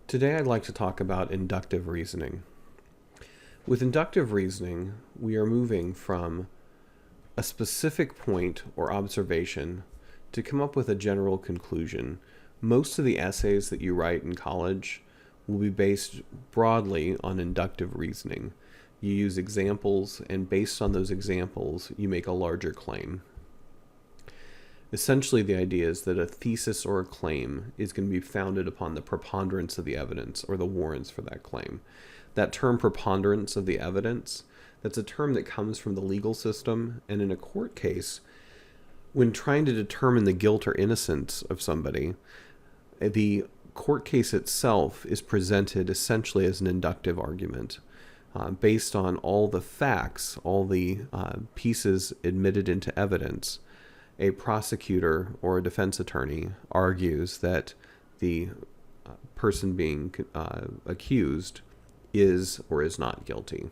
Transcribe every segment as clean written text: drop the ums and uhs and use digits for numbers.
Today I'd like to talk about inductive reasoning. With inductive reasoning, we are moving from a specific point or observation to come up with a general conclusion. Most of the essays that you write in college will be based broadly on inductive reasoning. You use examples, and based on those examples, you make a larger claim. Essentially, the idea is that a thesis or a claim is going to be founded upon the preponderance of the evidence or the warrants for that claim. That term preponderance of the evidence, that's a term that comes from the legal system, and in a court case, when trying to determine the guilt or innocence of somebody, the court case itself is presented essentially as an inductive argument. Based on all the facts, all the pieces admitted into evidence, a prosecutor or a defense attorney argues that the person being accused is or is not guilty.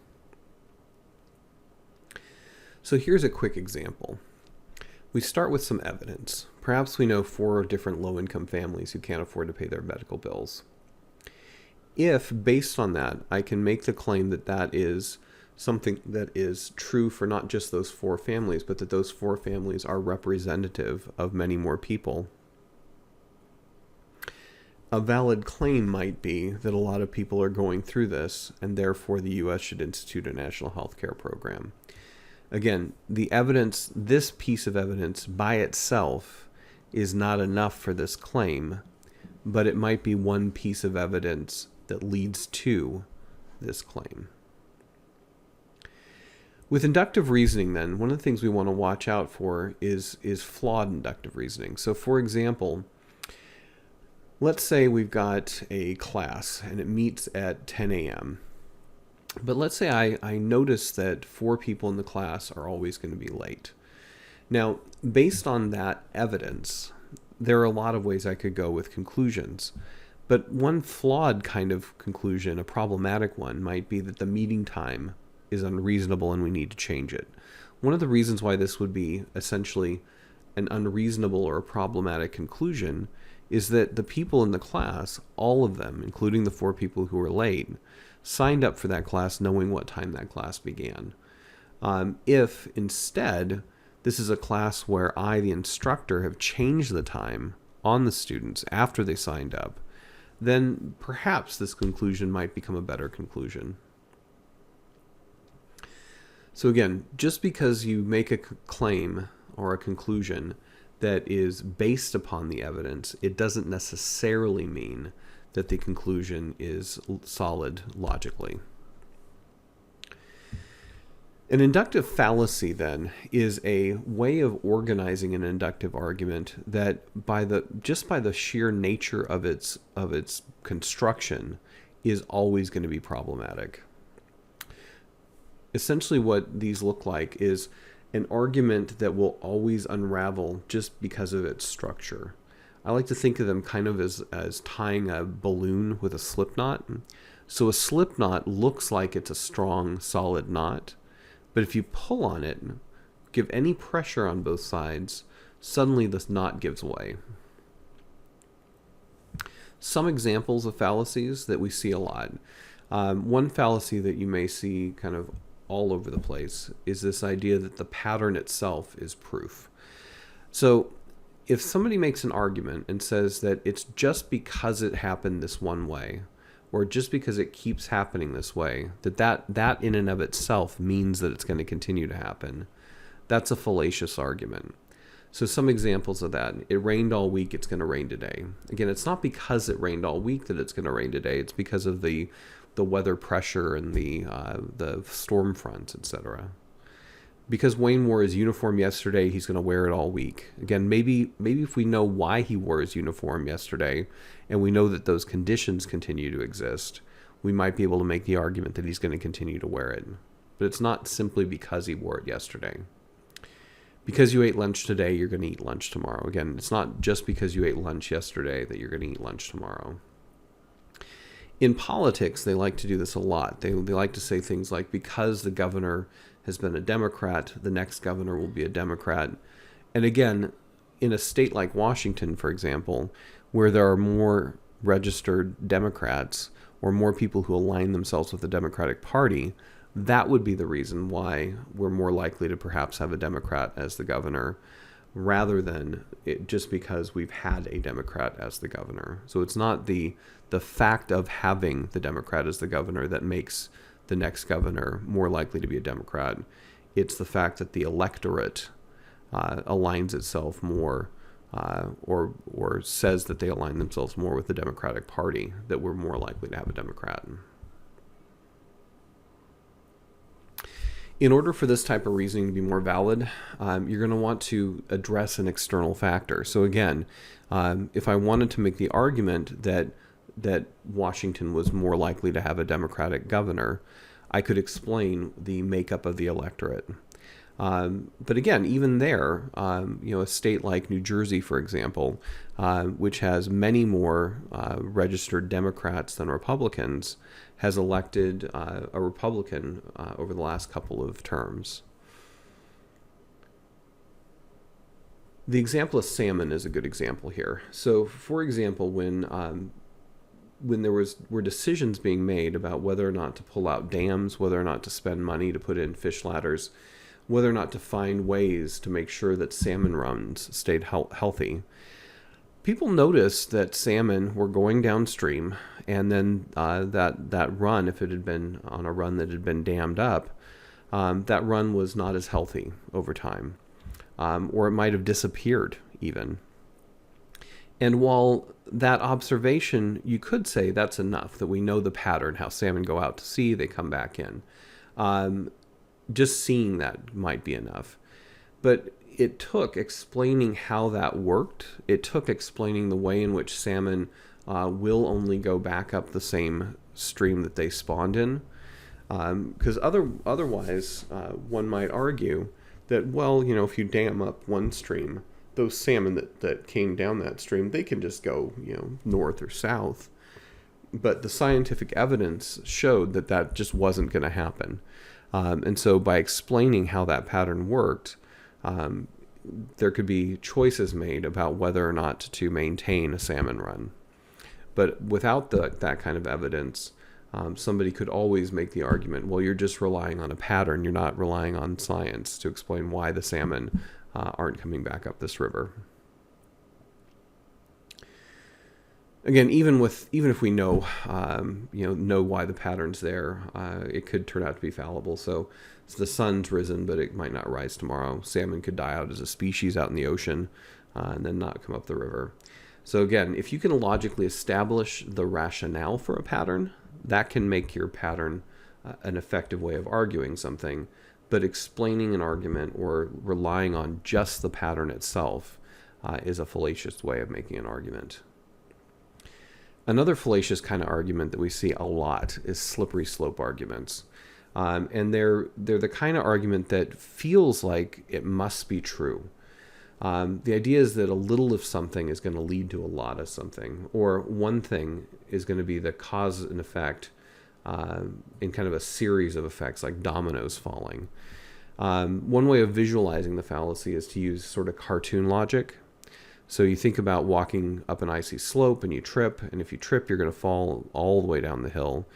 So here's a quick example. We start with some evidence. Perhaps we know 4 different low-income families who can't afford to pay their medical bills. If, based on that, I can make the claim that that is something that is true for not just those 4 families, but that those 4 families are representative of many more people, a valid claim might be that a lot of people are going through this, and therefore the U.S. should institute a national health care program. Again, the evidence, this piece of evidence by itself is not enough for this claim, but it might be one piece of evidence that leads to this claim. With inductive reasoning, then, one of the things we want to watch out for is flawed inductive reasoning. So, for example, let's say we've got a class and it meets at 10 a.m. But let's say I notice that 4 people in the class are always going to be late. Now, based on that evidence, there are a lot of ways I could go with conclusions. But one flawed kind of conclusion, a problematic one, might be that the meeting time is unreasonable and we need to change it. One of the reasons why this would be essentially an unreasonable or a problematic conclusion is that the people in the class, all of them, including the 4 people who were late, signed up for that class knowing what time that class began. If instead this is a class where I, the instructor, have changed the time on the students after they signed up, then perhaps this conclusion might become a better conclusion. So again, just because you make a claim or a conclusion that is based upon the evidence, it doesn't necessarily mean that the conclusion is solid logically. An inductive fallacy, then, is a way of organizing an inductive argument that just by the sheer nature of its construction is always going to be problematic. Essentially what these look like is an argument that will always unravel just because of its structure. I like to think of them kind of as tying a balloon with a slip knot. So a slip knot looks like it's a strong, solid knot, but if you pull on it, give any pressure on both sides, suddenly this knot gives way. Some examples of fallacies that we see a lot. One fallacy that you may see kind of all over the place is this idea that the pattern itself is proof. So if somebody makes an argument and says that it's just because it happened this one way, or just because it keeps happening this way, that in and of itself means that it's going to continue to happen, that's a fallacious argument. So some examples of that: it rained all week, it's going to rain today. Again, it's not because it rained all week that it's going to rain today. It's because of the weather pressure and the storm fronts, etc. Because Wayne wore his uniform yesterday, he's going to wear it all week. Again, maybe if we know why he wore his uniform yesterday, and we know that those conditions continue to exist, we might be able to make the argument that he's going to continue to wear it. But it's not simply because he wore it yesterday. Because you ate lunch today, you're going to eat lunch tomorrow. Again, it's not just because you ate lunch yesterday that you're going to eat lunch tomorrow. In politics, they like to do this a lot. They like to say things like, because the governor has been a Democrat, the next governor will be a Democrat. And again, in a state like Washington, for example, where there are more registered Democrats or more people who align themselves with the Democratic Party, that would be the reason why we're more likely to perhaps have a Democrat as the governor, rather than it just because we've had a Democrat as the governor. So it's not the fact of having the Democrat as the governor that makes the next governor more likely to be a Democrat. It's the fact that the electorate aligns itself more or says that they align themselves more with the Democratic Party that we're more likely to have a Democrat. In order for this type of reasoning to be more valid, you're going to want to address an external factor. So again, if I wanted to make the argument that Washington was more likely to have a Democratic governor, I could explain the makeup of the electorate. But again, even there, a state like New Jersey, for example, which has many more registered Democrats than Republicans, has elected a Republican over the last couple of terms. The example of salmon is a good example here. So, for example, when there were decisions being made about whether or not to pull out dams, whether or not to spend money to put in fish ladders, whether or not to find ways to make sure that salmon runs stayed healthy, people noticed that salmon were going downstream, and then that run, if it had been on a run that had been dammed up, that run was not as healthy over time, or it might have disappeared even. And while that observation, you could say that's enough, that we know the pattern, how salmon go out to sea, they come back in. Just seeing that might be enough. But it took explaining how that worked. It took explaining the way in which salmon will only go back up the same stream that they spawned in. Because otherwise, one might argue that, well, if you dam up one stream, those salmon that came down that stream, they can just go, north or south. But the scientific evidence showed that just wasn't going to happen. And so by explaining how that pattern worked, there could be choices made about whether or not to maintain a salmon run. But without that kind of evidence, somebody could always make the argument, well, you're just relying on a pattern. You're not relying on science to explain why the salmon aren't coming back up this river. Again, even if we know why the pattern's there, it could turn out to be fallible. So the sun's risen, but it might not rise tomorrow. Salmon could die out as a species out in the ocean, and then not come up the river. So again, if you can logically establish the rationale for a pattern, that can make your pattern an effective way of arguing something. But explaining an argument or relying on just the pattern itself is a fallacious way of making an argument. Another fallacious kind of argument that we see a lot is slippery slope arguments. And they're the kind of argument that feels like it must be true. The idea is that a little of something is going to lead to a lot of something, or one thing is going to be the cause and effect in kind of a series of effects, like dominoes falling. One way of visualizing the fallacy is to use sort of cartoon logic. So you think about walking up an icy slope and you trip, and if you trip, you're going to fall all the way down the hill.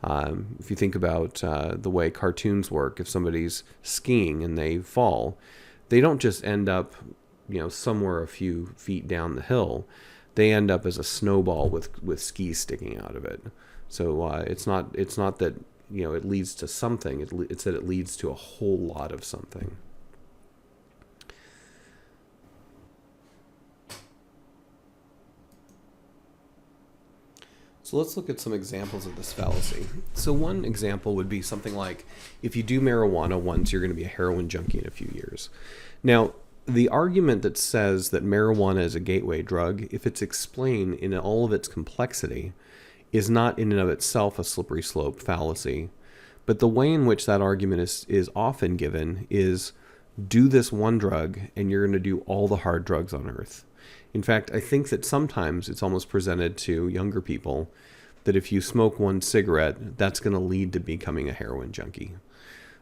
If you think about the way cartoons work, if somebody's skiing and they fall, they don't just end up, somewhere a few feet down the hill. They end up as a snowball with skis sticking out of it. So it's not that it leads to something. It's that it leads to a whole lot of something. So let's look at some examples of this fallacy. So one example would be something like, if you do marijuana once, you're going to be a heroin junkie in a few years. Now, the argument that says that marijuana is a gateway drug, if it's explained in all of its complexity, is not in and of itself a slippery slope fallacy. But the way in which that argument is often given is, do this one drug and you're going to do all the hard drugs on earth. In fact, I think that sometimes it's almost presented to younger people that if you smoke one cigarette, that's going to lead to becoming a heroin junkie.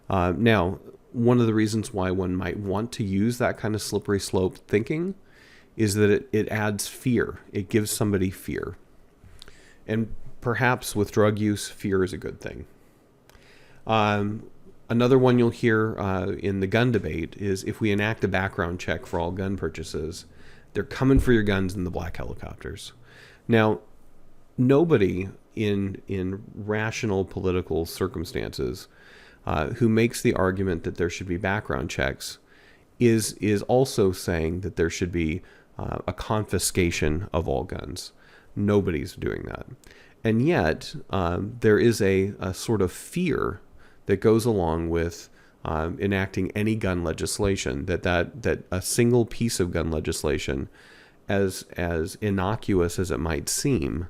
Now, one of the reasons why one might want to use that kind of slippery slope thinking is that it adds fear. It gives somebody fear. And perhaps with drug use, fear is a good thing. Another one you'll hear in the gun debate is if we enact a background check for all gun purchases, they're coming for your guns in the black helicopters. Now, nobody in rational political circumstances who makes the argument that there should be background checks is also saying that there should be a confiscation of all guns. Nobody's doing that. And yet, there is a sort of fear that goes along with enacting any gun legislation, that a single piece of gun legislation, as innocuous as it might seem,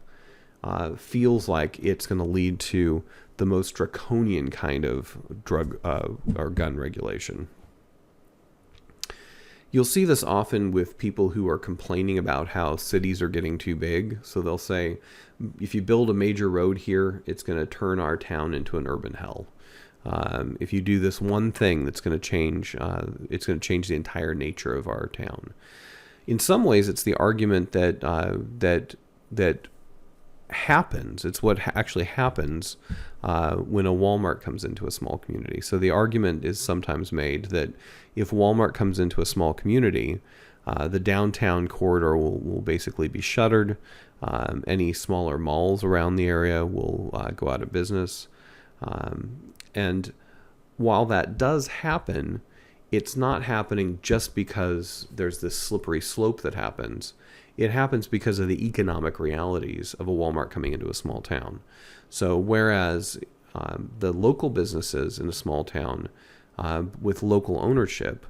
feels like it's going to lead to the most draconian kind of drug or gun regulation. You'll see this often with people who are complaining about how cities are getting too big. So they'll say, if you build a major road here, it's going to turn our town into an urban hell. If you do this one thing, that's going to change. It's going to change the entire nature of our town. In some ways, it's the argument that happens. It's what actually happens when a Walmart comes into a small community. So the argument is sometimes made that if Walmart comes into a small community, the downtown corridor will basically be shuttered. Any smaller malls around the area will go out of business. And while that does happen, it's not happening just because there's this slippery slope that happens. It happens because of the economic realities of a Walmart coming into a small town. So whereas the local businesses in a small town with local ownership,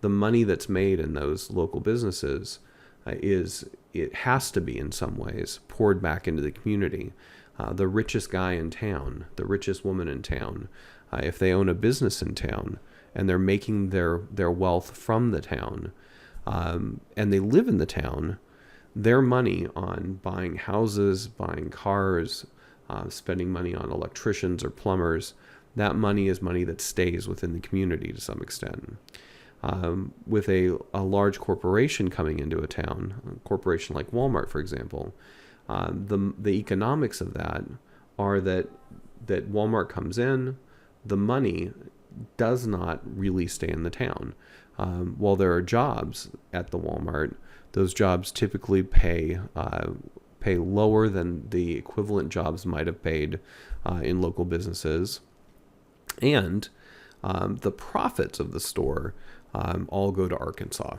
the money that's made in those local businesses it has to be in some ways poured back into the community. The richest guy in town, the richest woman in town, if they own a business in town and they're making their wealth from the town, and they live in the town, their money on buying houses, buying cars, spending money on electricians or plumbers, that money is money that stays within the community to some extent. With a large corporation coming into a town, a corporation like Walmart, for example, the economics of that are that Walmart comes in, the money does not really stay in the town. While there are jobs at the Walmart, those jobs typically pay lower than the equivalent jobs might have paid in local businesses, and the profits of the store all go to Arkansas.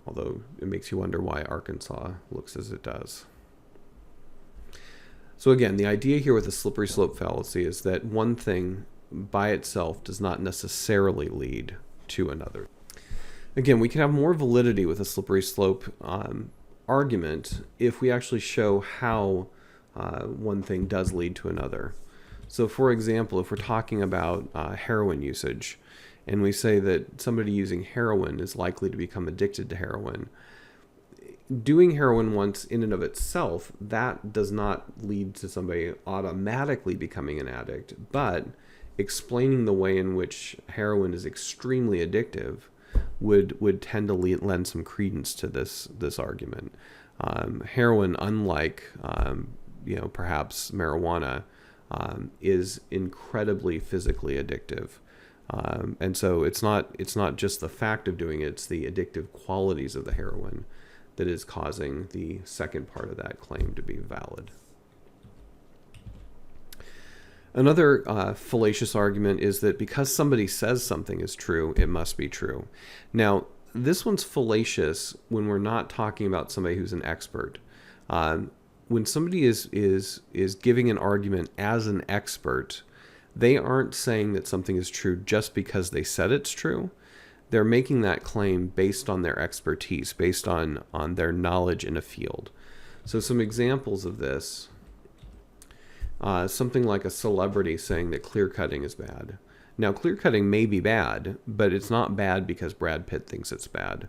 Although it makes you wonder why Arkansas looks as it does. So again, the idea here with the slippery slope fallacy is that one thing by itself does not necessarily lead to another. Again, we can have more validity with a slippery slope argument if we actually show how one thing does lead to another. So for example, if we're talking about heroin usage, and we say that somebody using heroin is likely to become addicted to heroin, doing heroin once in and of itself, that does not lead to somebody automatically becoming an addict, but explaining the way in which heroin is extremely addictive would tend to lend some credence to this argument. Heroin, unlike perhaps marijuana, is incredibly physically addictive. And so it's not just the fact of doing it, it's the addictive qualities of the heroin that is causing the second part of that claim to be valid. Another fallacious argument is that because somebody says something is true, it must be true. Now, this one's fallacious when we're not talking about somebody who's an expert. When somebody is giving an argument as an expert, they aren't saying that something is true just because they said it's true. They're making that claim based on their expertise, based on their knowledge in a field. So some examples of this, something like a celebrity saying that clear cutting is bad. Now, clear cutting may be bad, but it's not bad because Brad Pitt thinks it's bad.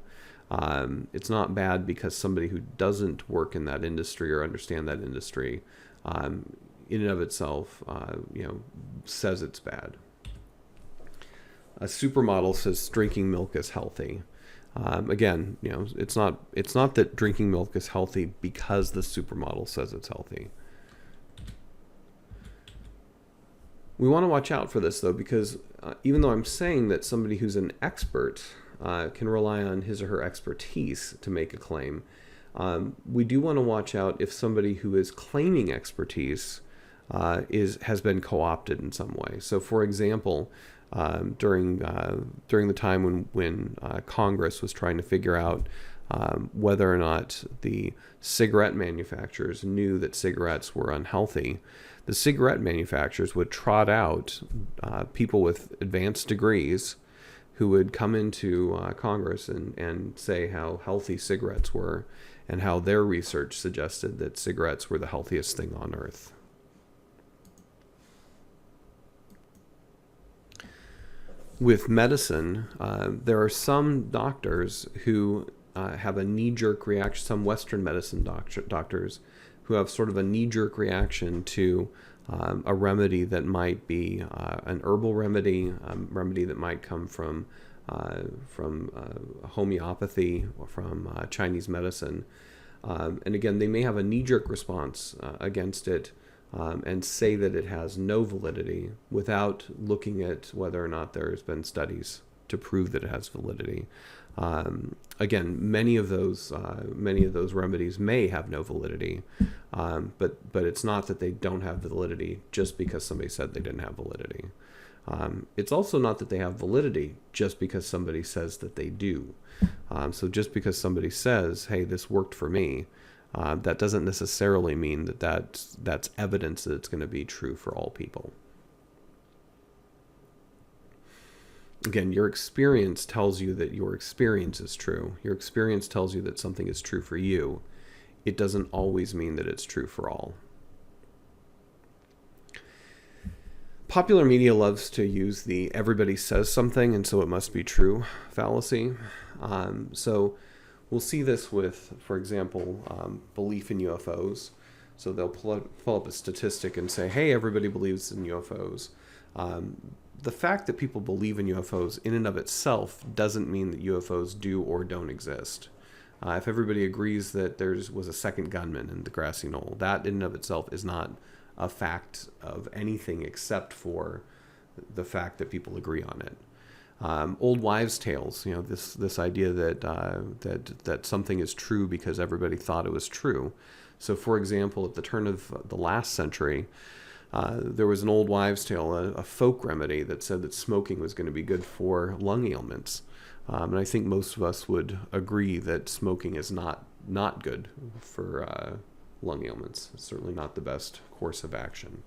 It's not bad because somebody who doesn't work in that industry or understand that industry in and of itself, says it's bad. A supermodel says drinking milk is healthy. Again, it's not that drinking milk is healthy because the supermodel says it's healthy. We want to watch out for this, though, because even though I'm saying that somebody who's an expert can rely on his or her expertise to make a claim, we do want to watch out if somebody who is claiming expertise has been co-opted in some way. So, for example, during the time when Congress was trying to figure out whether or not the cigarette manufacturers knew that cigarettes were unhealthy, the cigarette manufacturers would trot out people with advanced degrees who would come into Congress and say how healthy cigarettes were and how their research suggested that cigarettes were the healthiest thing on earth. With medicine, there are some doctors who have a knee-jerk reaction, some Western medicine doctors who have sort of a knee-jerk reaction to a remedy that might be an herbal remedy, a remedy that might come from homeopathy or from Chinese medicine. And again, they may have a knee-jerk response against it and say that it has no validity without looking at whether or not there's been studies to prove that it has validity. Again, many of those remedies may have no validity, but it's not that they don't have validity just because somebody said they didn't have validity. It's also not that they have validity just because somebody says that they do. So just because somebody says, "Hey, this worked for me," that doesn't necessarily mean that's evidence that it's going to be true for all people. Again, your experience tells you that your experience is true. Your experience tells you that something is true for you. It doesn't always mean that it's true for all. Popular media loves to use the everybody says something and so it must be true fallacy. So we'll see this with, for example, belief in UFOs. So they'll pull up a statistic and say, hey, everybody believes in UFOs. The fact that people believe in UFOs in and of itself doesn't mean that UFOs do or don't exist. If everybody agrees that there was a second gunman in the grassy knoll, that in and of itself is not a fact of anything except for the fact that people agree on it. Old wives' tales, this idea that something is true because everybody thought it was true. So, for example, at the turn of the last century, there was an old wives' tale, a folk remedy that said that smoking was going to be good for lung ailments. And I think most of us would agree that smoking is not good for lung ailments. It's certainly not the best course of action.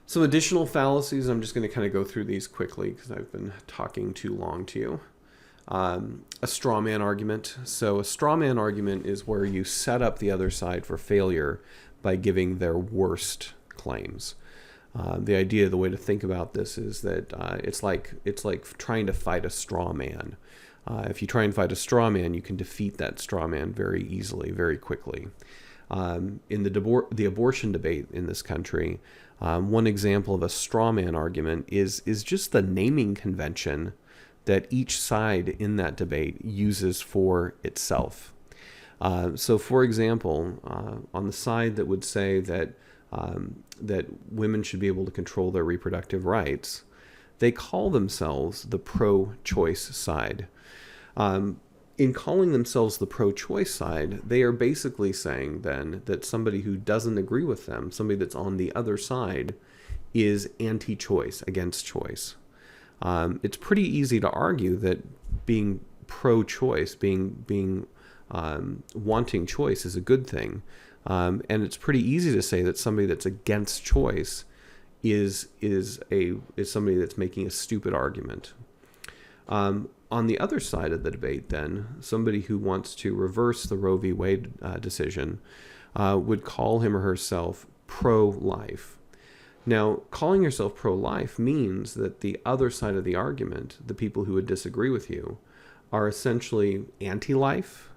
Some additional fallacies, I'm just going to kind of go through these quickly because I've been talking too long to you. A straw man argument. So a straw man argument is where you set up the other side for failure by giving their worst claims. The way to think about this is that it's like trying to fight a straw man. If you try and fight a straw man, you can defeat that straw man very easily, very quickly. In the abortion debate in this country, one example of a straw man argument is just the naming convention that each side in that debate uses for itself. So, for example, on the side that would say that women should be able to control their reproductive rights, they call themselves the pro-choice side. In calling themselves the pro-choice side, they are basically saying then that somebody who doesn't agree with them, somebody that's on the other side, is anti-choice, against choice. It's pretty easy to argue that being pro-choice, being wanting choice is a good thing. And it's pretty easy to say that somebody that's against choice is somebody that's making a stupid argument. On the other side of the debate, then, somebody who wants to reverse the Roe v. Wade decision would call him or herself pro-life. Now, calling yourself pro-life means that the other side of the argument, the people who would disagree with you, are essentially anti-life,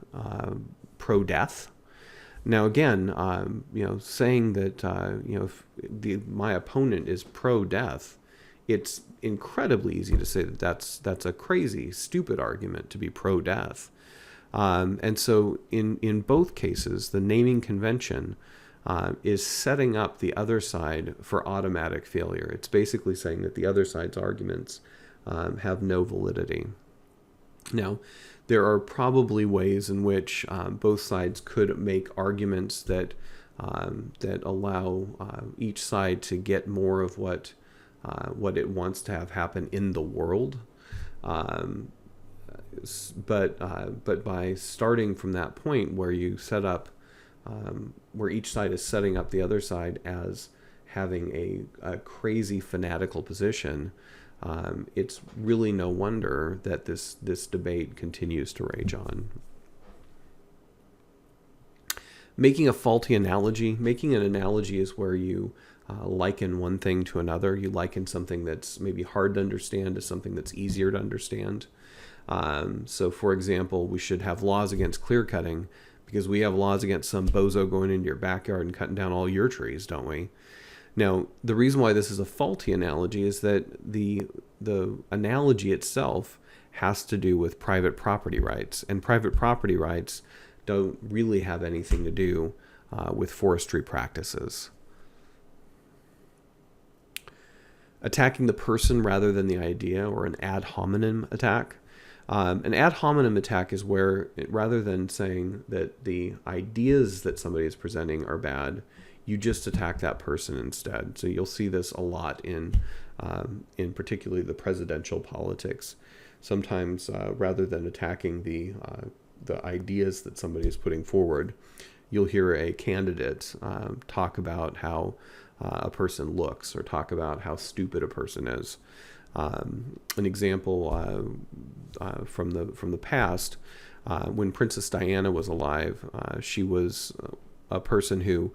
pro-death. Now, again, saying that if my opponent is pro-death it's incredibly easy to say that that's a crazy, stupid argument to be pro-death. And so in both cases, the naming convention is setting up the other side for automatic failure. It's basically saying that the other side's arguments have no validity. Now, there are probably ways in which both sides could make arguments that allow each side to get more of what it wants to have happen in the world. But by starting from that point where you set up, where each side is setting up the other side as having a crazy fanatical position, it's really no wonder that this debate continues to rage on. Making a faulty analogy. Making an analogy is where you liken one thing to another. You liken something that's maybe hard to understand to something that's easier to understand. So, for example, we should have laws against clear cutting because we have laws against some bozo going into your backyard and cutting down all your trees, don't we? Now, the reason why this is a faulty analogy is that the analogy itself has to do with private property rights, and private property rights don't really have anything to do with forestry practices. Attacking the person rather than the idea, or an ad hominem attack. An ad hominem attack is where, rather than saying that the ideas that somebody is presenting are bad, you just attack that person instead. So you'll see this a lot in particularly the presidential politics. Sometimes, rather than attacking the ideas that somebody is putting forward, you'll hear a candidate talk about how a person looks, or talk about how stupid a person is. An example from the past, when Princess Diana was alive, she was a person who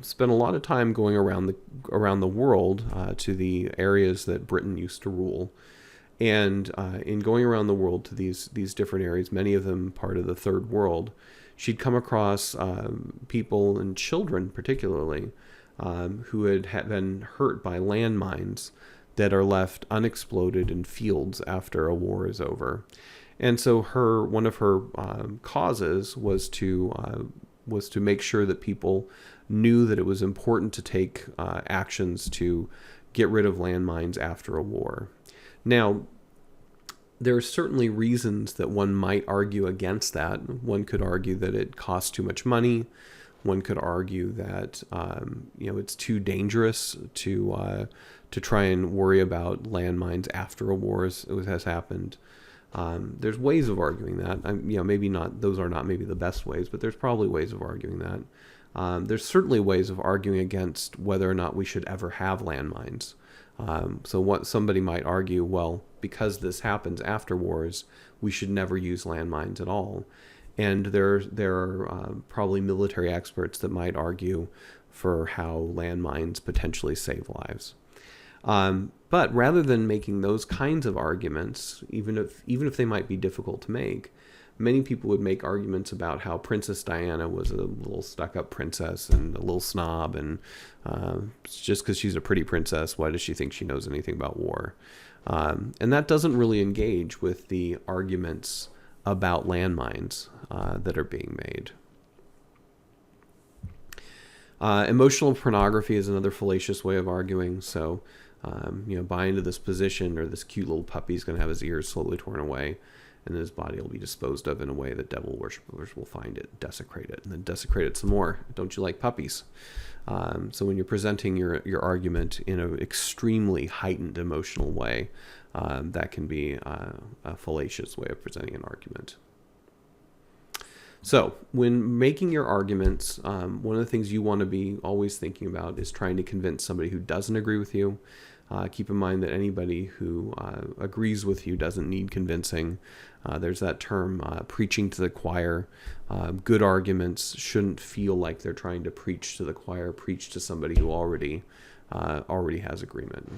spent a lot of time going around the world to the areas that Britain used to rule. And in going around the world to these different areas, many of them part of the third world, she'd come across people, and children particularly, who had been hurt by landmines that are left unexploded in fields after a war is over. And so one of her causes was to make sure that people knew that it was important to take actions to get rid of landmines after a war. Now, there are certainly reasons that one might argue against that. One could argue that it costs too much money. One could argue that it's too dangerous to try and worry about landmines after a war has happened. There's ways of arguing that. Maybe not; those are not maybe the best ways, but there's probably ways of arguing that. There's certainly ways of arguing against whether or not we should ever have landmines. So what somebody might argue, well, because this happens after wars, we should never use landmines at all. And there are probably military experts that might argue for how landmines potentially save lives. But rather than making those kinds of arguments, even if they might be difficult to make, many people would make arguments about how Princess Diana was a little stuck-up princess and a little snob, and just because she's a pretty princess, why does she think she knows anything about war? And that doesn't really engage with the arguments about landmines that are being made. Emotional pornography is another fallacious way of arguing. So, buy into this position, or this cute little puppy is going to have his ears slowly torn away, and then his body will be disposed of in a way that devil worshippers will find it, desecrate it, and then desecrate it some more. Don't you like puppies? So when you're presenting your argument in an extremely heightened emotional way, that can be a fallacious way of presenting an argument. So when making your arguments, one of the things you want to be always thinking about is trying to convince somebody who doesn't agree with you. Keep in mind that anybody who agrees with you doesn't need convincing. There's that term, preaching to the choir. Good arguments shouldn't feel like they're trying to preach to the choir, preach to somebody who already has agreement.